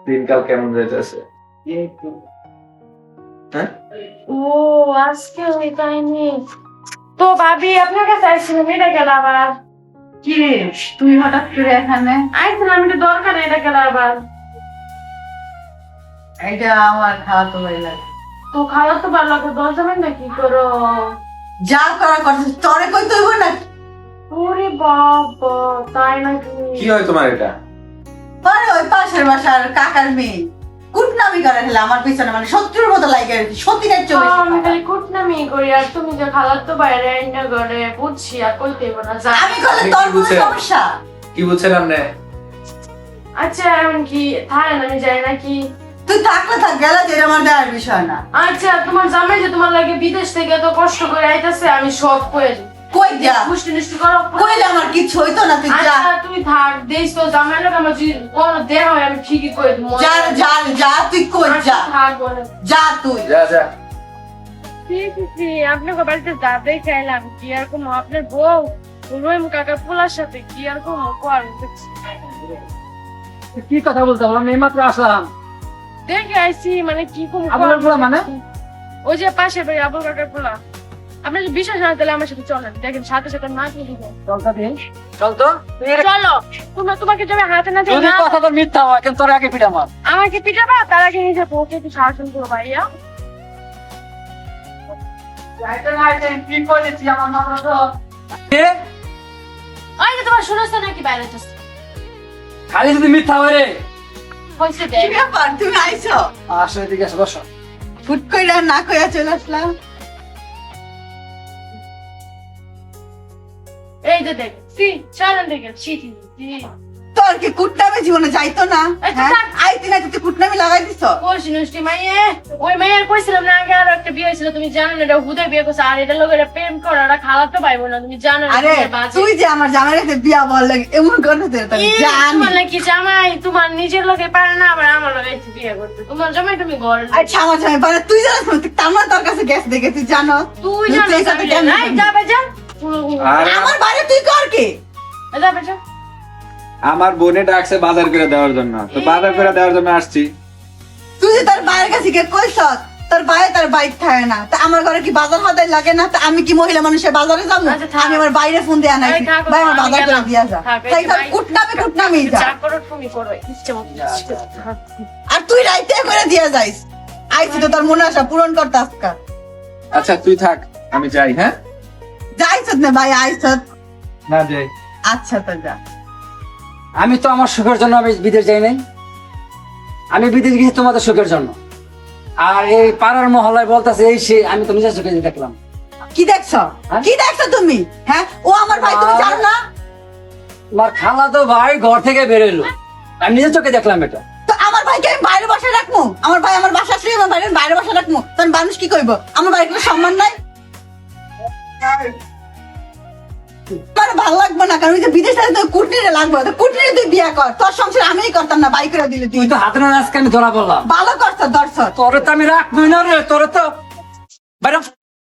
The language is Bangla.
দিনকাল কেমন যাইতেছে? হ্যাঁ, ও আজকে ওই টাইমে তো ভাবি আপনার কাছে আইছিলাম, এটা গেল আবার। কি রে তুই হঠাৎ করে এখানে? আইছিলাম, এটা দরকার, এটা গেল আবার। এটা আমার খাওয়াতো ভাই লাগে। তো খাওয়া তো ভালো লাগে, দশ যাবেন না কি করো? যা করা করছিস তোরে কই তুইব না? ওরে বাবা, তাই নাকি? কি হয় তোমার এটা? আরে ওই পাশের বাসার কাকার মেয়ে কুটনামি করে ফেলে আমার পিছনে, মানে শত্রুর মতো লাগে আর কি, সত্যি না চলে আমি খালি কুটনামি করি, আর তুমি যে খালার তো বাইরে আইনা ঘরে বুঝছি, আর কইতে না যা। আমি করলে তোর কোনো সমস্যা? কি বুঝছিলাম না? আচ্ছা এমন কি থাকেন, আমি যাই নাকি? তুই থাকলে থাক, গেলে যে আমার দেওয়ার বিষয় না। আচ্ছা তোমার জামাই যে তোমার লাগে বিদেশ থেকে তো কষ্ট করে আইতাছে, আমি সব কই কই যা পুষ্টি নিষ্টি করো। কইলে আমার কিছু হইতো না, তুই যা আচ্ছা তুমি থাক, দেশ তো জামাই লোক আমার যদি কোনো দেহ হয় আমি ঠিকই কই দেবো। যা যা যা তুই কই যা থাক বলে যা তুই যা যা। আপনাকে বাড়িতে যাবে চাইলাম, কি আর কোনো আপনার বউ রহিম কাকার পোলার সাথে কি আর কোনো কি কথা বলতে হবে? আমি এইমাত্র আসলাম। দেখে আইছি, মানে কি কোনো আবুলের পোলা মানে? ওই যে পাশে বাড়ি আবুল কাকার পোলা। আপনার যদি বিশ্বাস হয় তাহলে আমার সাথে চলেন, দেখেন সাথে সাথে না দিয়ে দিব। চলতা দিন, চল তো। তুই এর- চলো তোমাকে যাবে হাতে না যদি না কথা তোর মিথ্যা হয়, কিন্তু তোর আগে পিঠা মার। আমাকে পিটাবা, তার আগে নিজে বউকে একটু শাসন করো ভাইয়া। কি করেছি আমার মাথা তো? কে? ওই যে তোমার শুনেছো নাকি বাইরে যাচ্ছে খালি যদি মিথ্যা হয় রে। হয়েছে কি দেখ। ব্যাপার তুমি আইছো? আসো এদিকে এসো, বসো। ফুট কইরা না কইয়া চলে আসলাম। এই যে দেখ চলেন দেখে তোর কি কুটনামি জীবনে যাইতো না? এই তো হ্যাঁ? থাক। আইতি না তুই কুটনামি লাগাই দিছ। কইছি নষ্টি মাইয়ে, ওই মাইয়ার কইছিলাম না আগে আরো একটা বিয়ে হয়েছিল, তুমি জানো না এটা হুদে বিয়ে করছে, আর এটা লোকের প্রেম করে ওরা খালাতো পাইবো না, তুমি জানো না আরে এটা বাজে। তুই যে আমার জামাইয়ের সাথে বিয়া বল লাগে এমন করতে তো আমি ই, জানি। তোমার নাকি জামাই তোমার নিজের লোকে পারে না, আবার আমার লোকে এসে বিয়ে করতে, তোমার জামাই তুমি ঘর আচ্ছা আমার জামাই পারে, তুই জানিস না, তুই আমার তোর কাছে গ্যাস দেখে তুই জানো। তুই তুই জানো এই কথা আমি কেন নাই জানিস? যাবে যা আর আমার বাইরে তুই কর কি? যাবে যা। আমার বোনে ডাকছে বাজার করে দেওয়ার জন্য, তো বাজার করে দেওয়ার জন্য আসছি। তুই যে তোর বাইরের কাছে গিয়ে কইছ তোর বাইরে তার বাইক থাকে না, তা আমার ঘরে কি বাজার হাদাই লাগে না? তা আমি কি মহিলা মানুষের বাজারে যাবো? আচ্ছা, থাক। আমি আমার বাইরে ফোন দিয়ে আনাইছি, এই, থাকো, ভাই আমার আমি বাজার করে গেলাম। দিয়া যা। থাক, এই তাই যে তোর ভাই- কুটনামি যা। যা করো তুমি করো, ইচ্ছে মতো আর তুই রাইতে করে দিয়া যাইস। আইছি তো তোর মনে আশা পূরণ করতে আজকা। আচ্ছা তুই থাক, আমি যাই। হ্যাঁ, যাইছ না ভাই, আইছ। না যাই। আচ্ছা তো যা। আমি তো আমার সুখের জন্য আমি বিদেশ যাই নাই, আমি বিদেশ গেছি তোমাদের সুখের জন্য। আর এই পাড়ার মহল্লায় বলতেছে এই সে, আমি তো নিজের চোখে দেখলাম। কি দেখছো? হ্যাঁ? কি দেখছো তুমি? হ্যাঁ, ও আমার ভাই, তুমি জানো না? তোমার খালা তো ভাই ঘর থেকে বেরোলো, আমি নিজের চোখে দেখলাম এটা। তো আমার ভাইকে আমি বাইরে বসে রাখবো? আমার ভাই আমার বাসা আসলে আমার ভাইকে বাইরে বসে রাখবো? তখন মানুষ কি কইব? আমার ভাইয়ের কোনো সম্মান নাই? আমার ভালো লাগবে না, কারণ ওই যে বিদেশে কুটনিরে লাগবে, তো কুটনিরে তুই বিয়া কর, তোর সংসার আমিই করতাম না, বাই করে দিলে তুই। তুই তো হাতে না আজকে আমি ধরা পড়লাম। ভালো করছ দর্শক। তোরে তো আমি রাখবই না রে, তোরে তো বাইরে